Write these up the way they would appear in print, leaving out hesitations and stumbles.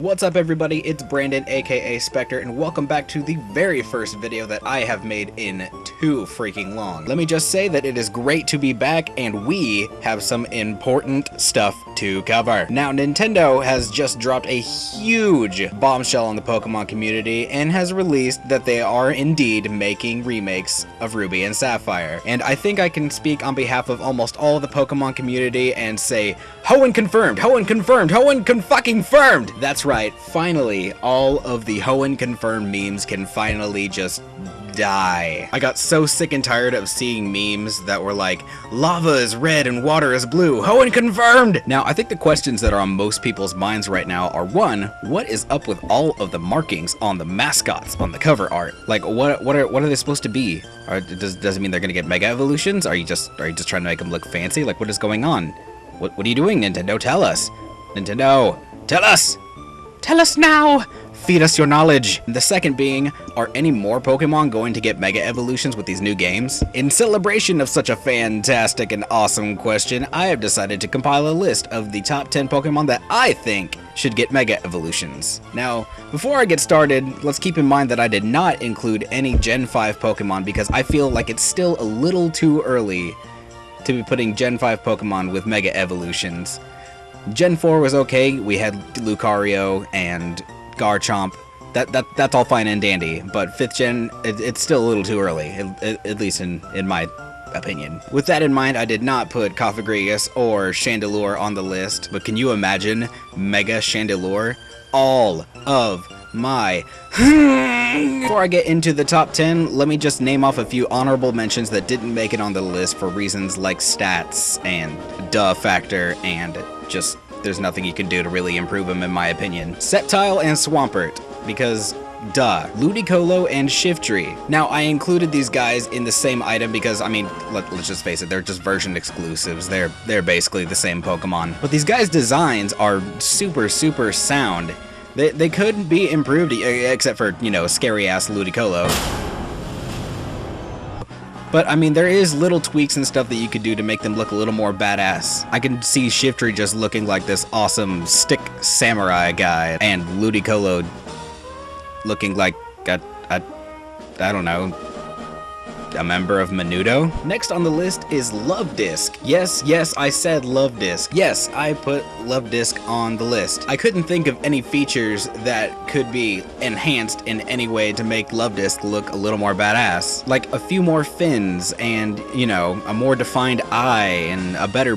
What's up everybody, it's Brandon aka Speqtor and welcome back to the very first video that I have made in too freaking long. Let me just say that it is great to be back and we have some important stuff to cover. Now Nintendo has just dropped a huge bombshell on the Pokemon community and has released that they are indeed making remakes of Ruby and Sapphire. And I think I can speak on behalf of almost all of the Pokemon community and say, Hoenn confirmed, Hoenn confirmed, Hoenn confirmed! That's right, finally, all of the Hoenn confirmed memes can finally just die. I got so sick and tired of seeing memes that were like, lava is red and water is blue, Hoenn confirmed! Now, I think the questions that are on most people's minds right now are, one, what is up with all of the markings on the mascots on the cover art? Like, what are they supposed to be? Does it mean they're gonna get Mega Evolutions? Are you just trying to make them look fancy? Like, what is going on? What are you doing, Nintendo? Tell us! Nintendo, tell us! Tell us now! Feed us your knowledge! The second being, are any more Pokemon going to get Mega Evolutions with these new games? In celebration of such a fantastic and awesome question, I have decided to compile a list of the top 10 Pokemon that I think should get Mega Evolutions. Now, before I get started, let's keep in mind that I did not include any Gen 5 Pokemon because I feel like it's still a little too early to be putting Gen 5 Pokemon with Mega Evolutions. Gen 4 was okay, we had Lucario and Garchomp, that's all fine and dandy, but 5th gen, it's still a little too early, at least in my opinion. With that in mind, I did not put Cofagrigus or Chandelure on the list, but can you imagine Mega Chandelure? All of my... Before I get into the top 10, let me just name off a few honorable mentions that didn't make it on the list for reasons like stats and duh factor and just there's nothing you can do to really improve them in my opinion. Sceptile and Swampert, because duh. Ludicolo and Shiftry. Now, I included these guys in the same item because, I mean, let's just face it, they're just version exclusives. They're basically the same Pokemon. But these guys' designs are super sound. They could be improved, except for, you know, scary-ass Ludicolo. But, I mean, there is little tweaks and stuff that you could do to make them look a little more badass. I can see Shiftry just looking like this awesome stick samurai guy, and Ludicolo looking like I don't know, a member of Menudo. Next on the list is Luvdisc. Yes, I said Luvdisc. Yes, I put Luvdisc on the list. I couldn't think of any features that could be enhanced in any way to make Luvdisc look a little more badass. Like a few more fins and, you know, a more defined eye and a better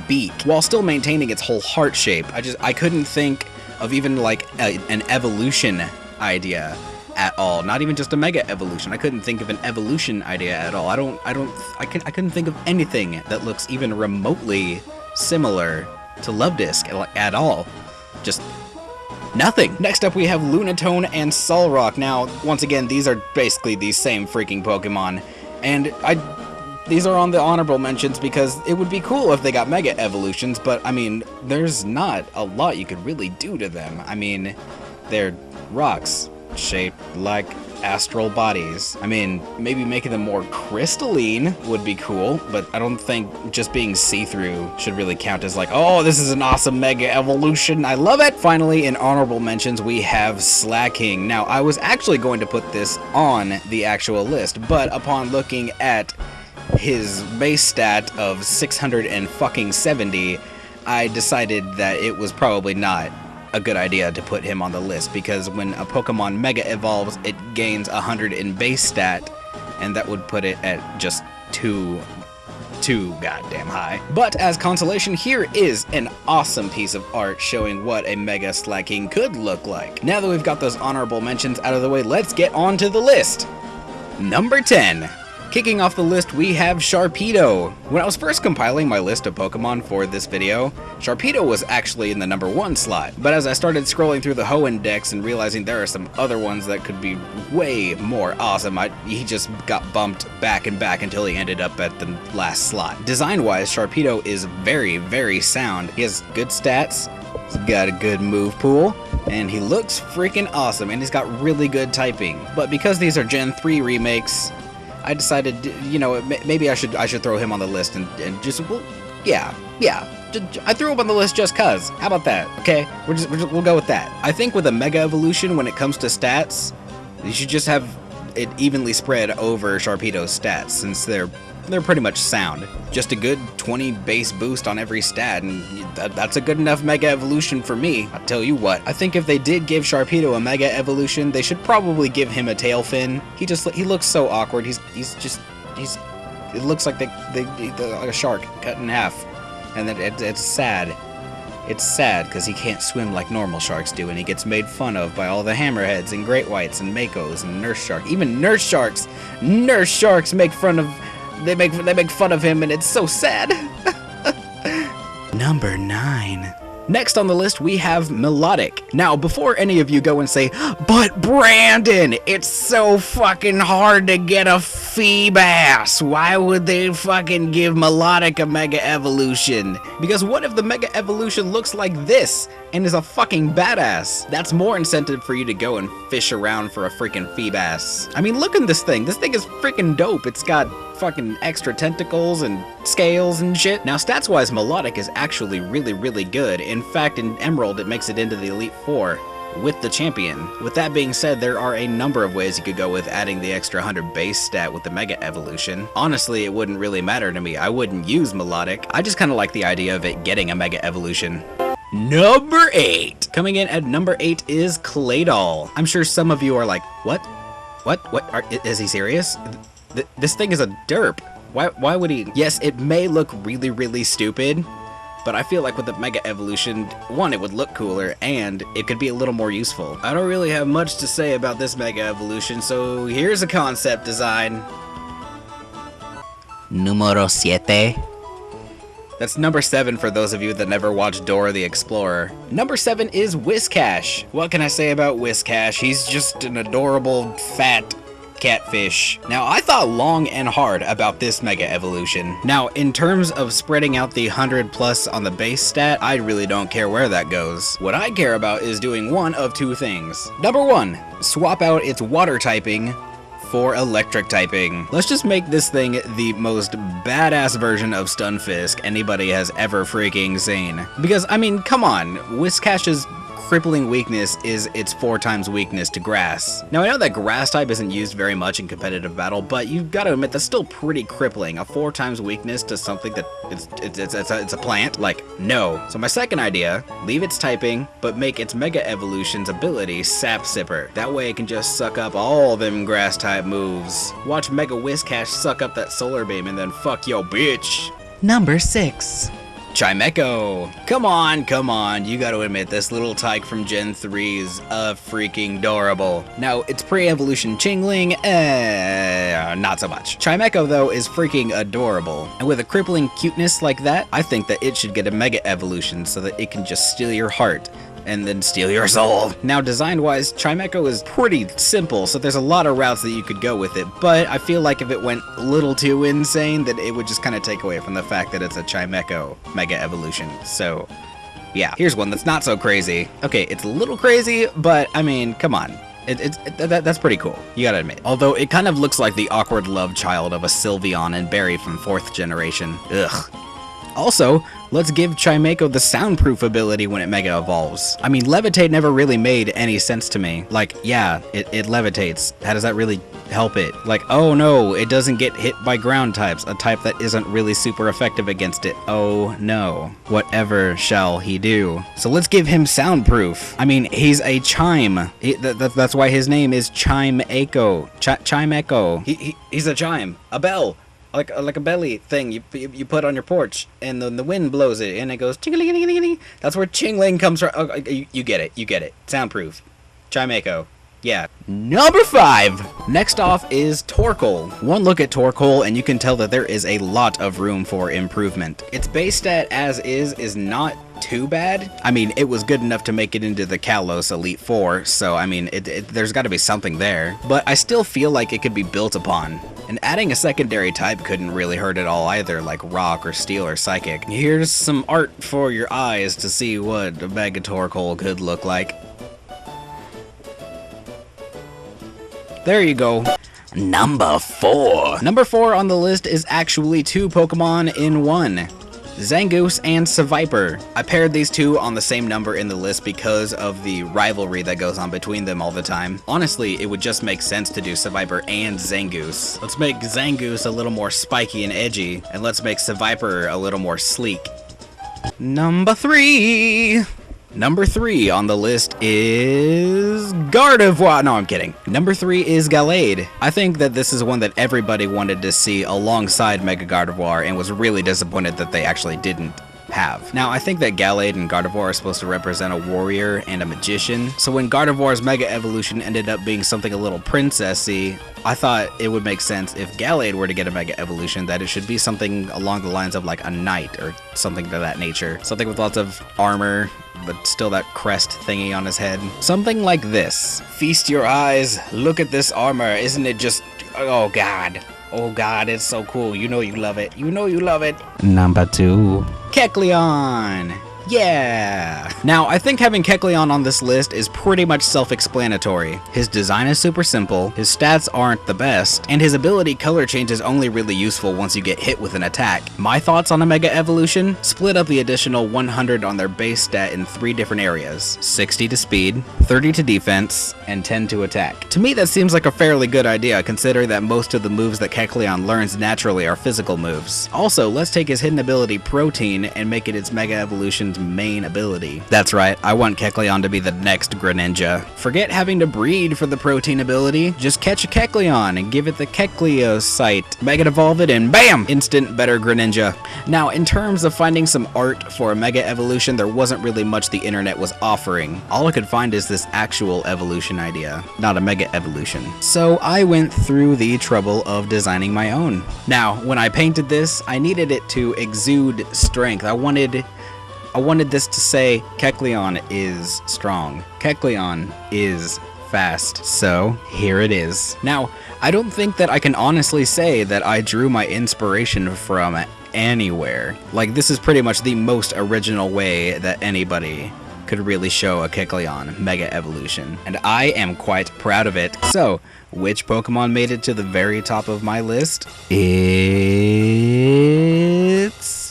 beak, while still maintaining its whole heart shape. I couldn't think of even like an evolution idea at all, not even just a Mega Evolution. I couldn't think of an evolution idea at all. I couldn't think of anything that looks even remotely similar to Luvdisc at all. Just nothing. Next up we have Lunatone and Solrock. Now, once again, these are basically the same freaking Pokemon, and these are on the honorable mentions because it would be cool if they got Mega Evolutions, but I mean, there's not a lot you could really do to them. I mean, they're rocks shaped like astral bodies. I mean, maybe making them more crystalline would be cool, but I don't think just being see-through should really count as like, oh, this is an awesome Mega Evolution, I love it! Finally, in honorable mentions, we have Slaking. Now, I was actually going to put this on the actual list, but upon looking at his base stat of 670, I decided that it was probably not a good idea to put him on the list, because when a Pokemon Mega Evolves, it gains 100 in base stat, and that would put it at just too goddamn high. But as consolation, here is an awesome piece of art showing what a Mega Slaking could look like. Now that we've got those honorable mentions out of the way, let's get on to the list. Number 10. Kicking off the list, we have Sharpedo. When I was first compiling my list of Pokemon for this video, Sharpedo was actually in the number 1 slot. But as I started scrolling through the Hoenn decks and realizing there are some other ones that could be way more awesome, he just got bumped back and back until he ended up at the last slot. Design-wise, Sharpedo is very sound. He has good stats, he's got a good move pool, and he looks freaking awesome, and he's got really good typing. But because these are Gen 3 remakes, I decided, you know, maybe I should throw him on the list and just, well, yeah, I threw him on the list just cuz. How about that? Okay, we'll go with that. I think with a Mega Evolution, when it comes to stats, you should just have it evenly spread over Sharpedo's stats, since they're pretty much sound. Just a good 20 base boost on every stat, and that's a good enough Mega Evolution for me. I'll tell you what, I think if they did give Sharpedo a Mega Evolution, they should probably give him a tail fin. He looks so awkward. It looks like like a shark cut in half, and it's sad. It's sad because he can't swim like normal sharks do, and he gets made fun of by all the hammerheads and great whites and makos and nurse sharks. Even nurse sharks make fun of. They make fun of him, and it's so sad. Number 9. Next on the list, we have Melodic. Now, before any of you go and say, but Brandon, it's so fucking hard to get a Feebas. Why would they fucking give Melodic a Mega Evolution? Because what if the Mega Evolution looks like this and is a fucking badass? That's more incentive for you to go and fish around for a freaking Feebas. I mean, look at this thing. This thing is freaking dope. It's got fucking extra tentacles and scales and shit. Now, stats-wise, Melodic is actually really good. In fact, in Emerald, it makes it into the Elite Four with the champion. With that being said, there are a number of ways you could go with adding the extra 100 base stat with the Mega Evolution. Honestly, it wouldn't really matter to me. I wouldn't use Melodic. I just kind of like the idea of it getting a Mega Evolution. Number 8. Coming in at number 8 is Claydol. I'm sure some of you are like, what? Is he serious? This thing is a derp. Why would he? Yes, it may look really stupid, but I feel like with the Mega Evolution, one, it would look cooler, and it could be a little more useful. I don't really have much to say about this Mega Evolution, so here's a concept design. Numero 7. That's number 7 for those of you that never watched Dora the Explorer. Number 7 is Whiscash. What can I say about Whiscash? He's just an adorable, fat catfish. Now, I thought long and hard about this Mega Evolution. Now, in terms of spreading out the 100 plus on the base stat, I really don't care where that goes. What I care about is doing one of two things. Number 1, swap out its water typing for electric typing. Let's just make this thing the most badass version of Stunfisk anybody has ever freaking seen. Because, I mean, come on, Whiscash's crippling weakness is its 4 times weakness to grass. Now, I know that grass type isn't used very much in competitive battle, but you've got to admit that's still pretty crippling. A 4 times weakness to something that it's a plant? Like, no. So my second idea, leave its typing, but make its Mega Evolution's ability Sap Sipper. That way it can just suck up all them grass type moves. Watch Mega Whiscash suck up that solar beam and then fuck yo bitch. Number 6. Chimecho. Come on, you gotta admit this little tyke from Gen 3 is freaking adorable. Now, it's pre-evolution Chingling, not so much. Chimecho, though, is freaking adorable. And with a crippling cuteness like that, I think that it should get a Mega Evolution so that it can just steal your heart and then steal your soul. Now, design-wise, Chimecho is pretty simple, so there's a lot of routes that you could go with it, but I feel like if it went a little too insane, then it would just kind of take away from the fact that it's a Chimecho Mega Evolution. So, yeah. Here's one that's not so crazy. Okay, it's a little crazy, but, I mean, come on. That's pretty cool, you gotta admit. Although, it kind of looks like the awkward love child of a Sylveon and Barry from 4th generation. Ugh. Also, let's give Chimecho the soundproof ability when it Mega Evolves. I mean, Levitate never really made any sense to me. Like, yeah, it levitates. How does that really help it? Like, oh no, it doesn't get hit by ground types, a type that isn't really super effective against it. Oh no. Whatever shall he do? So let's give him soundproof. I mean, he's a chime. That's why his name is Chimecho. Chimecho. He's a chime. A bell. Like a belly thing you put on your porch, and then the wind blows it, and it goes ching-a-ling-a-ling-a-ling. That's where Chingling comes from. Oh, you get it. Soundproof. Chimecho. Yeah. Number 5! Next off is Torkoal. One look at Torkoal and you can tell that there is a lot of room for improvement. Its base stat as is not too bad. I mean, it was good enough to make it into the Kalos Elite Four, so I mean, there's got to be something there. But I still feel like it could be built upon. And adding a secondary type couldn't really hurt at all either, like Rock or Steel or Psychic. Here's some art for your eyes to see what a Mega Torkoal could look like. There you go. Number 4. Number 4 on the list is actually 2 Pokemon in 1. Zangoose and Seviper. I paired these two on the same number in the list because of the rivalry that goes on between them all the time. Honestly, it would just make sense to do Seviper and Zangoose. Let's make Zangoose a little more spiky and edgy, and let's make Seviper a little more sleek. Number 3! Number 3 on the list is Gardevoir. No, I'm kidding. Number 3 is Gallade. I think that this is one that everybody wanted to see alongside Mega Gardevoir and was really disappointed that they actually didn't have. Now, I think that Gallade and Gardevoir are supposed to represent a warrior and a magician, so when Gardevoir's Mega Evolution ended up being something a little princessy, I thought it would make sense if Gallade were to get a Mega Evolution that it should be something along the lines of like a knight or something to that nature. Something with lots of armor, but still that crest thingy on his head. Something like this. Feast your eyes, look at this armor, isn't it just, oh god. Oh god, it's so cool. You know you love it. You know you love it. Number 2. Kecleon! Yeah! Now, I think having Kecleon on this list is pretty much self-explanatory. His design is super simple, his stats aren't the best, and his ability color change is only really useful once you get hit with an attack. My thoughts on a Mega Evolution? Split up the additional 100 on their base stat in 3 different areas. 60 to speed, 30 to defense, and 10 to attack. To me, that seems like a fairly good idea, considering that most of the moves that Kecleon learns naturally are physical moves. Also, let's take his hidden ability Protein and make it its Mega Evolution's main ability. That's right, I want Kecleon to be the next Greninja. Forget having to breed for the Protein ability, just catch a Kecleon and give it the Kecleocyte, Mega Evolve it, and BAM! Instant better Greninja. Now, in terms of finding some art for a Mega Evolution, there wasn't really much the internet was offering. All I could find is this actual evolution idea, not a Mega Evolution. So I went through the trouble of designing my own. Now, when I painted this, I needed it to exude strength. I wanted this to say, Kecleon is strong. Kecleon is fast. So, here it is. Now, I don't think that I can honestly say that I drew my inspiration from anywhere. Like, this is pretty much the most original way that anybody could really show a Kecleon Mega Evolution, and I am quite proud of it. So, which Pokemon made it to the very top of my list? It's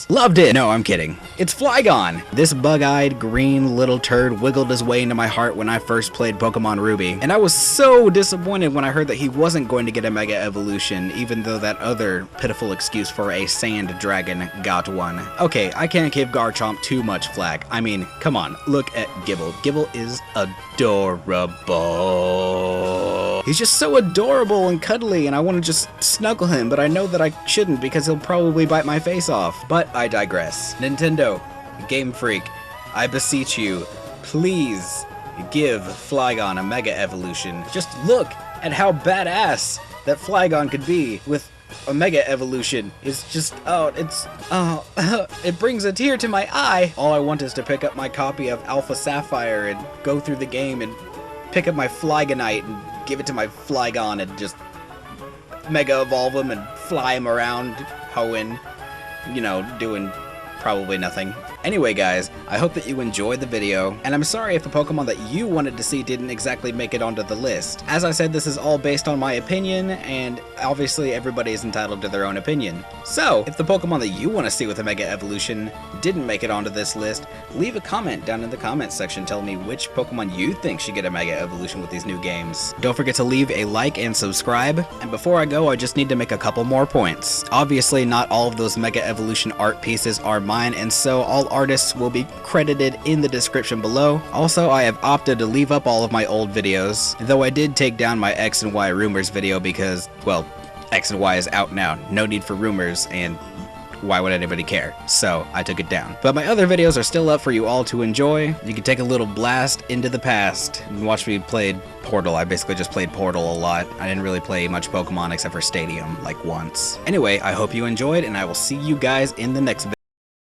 Luvdisc! No, I'm kidding. It's Flygon! This bug-eyed, green little turd wiggled his way into my heart when I first played Pokemon Ruby, and I was so disappointed when I heard that he wasn't going to get a Mega Evolution, even though that other pitiful excuse for a sand dragon got one. Okay, I can't give Garchomp too much flack. I mean, come on, look at Gibble. Gibble is adorable. He's just so adorable and cuddly, and I want to just snuggle him, but I know that I shouldn't because he'll probably bite my face off. But I digress. Nintendo, Game Freak, I beseech you, please give Flygon a Mega Evolution. Just look at how badass that Flygon could be with a Mega Evolution. It's just, it brings a tear to my eye. All I want is to pick up my copy of Alpha Sapphire and go through the game and pick up my Flygonite and give it to my Flygon and just Mega Evolve him and fly him around, hoeing, you know, doing probably nothing. Anyway guys, I hope that you enjoyed the video, and I'm sorry if the Pokemon that you wanted to see didn't exactly make it onto the list. As I said, this is all based on my opinion, and obviously everybody is entitled to their own opinion. So, if the Pokemon that you want to see with a Mega Evolution didn't make it onto this list, leave a comment down in the comments section telling me which Pokemon you think should get a Mega Evolution with these new games. Don't forget to leave a like and subscribe, and before I go, I just need to make a couple more points. Obviously, not all of those Mega Evolution art pieces are mine, and so all artists will be credited in the description below. Also, I have opted to leave up all of my old videos, though I did take down my X and Y rumors video because, well, X and Y is out now. No need for rumors, and why would anybody care? So, I took it down. But my other videos are still up for you all to enjoy. You can take a little blast into the past and watch me play Portal. I basically just played Portal a lot. I didn't really play much Pokemon except for Stadium, like once. Anyway, I hope you enjoyed, and I will see you guys in the next video.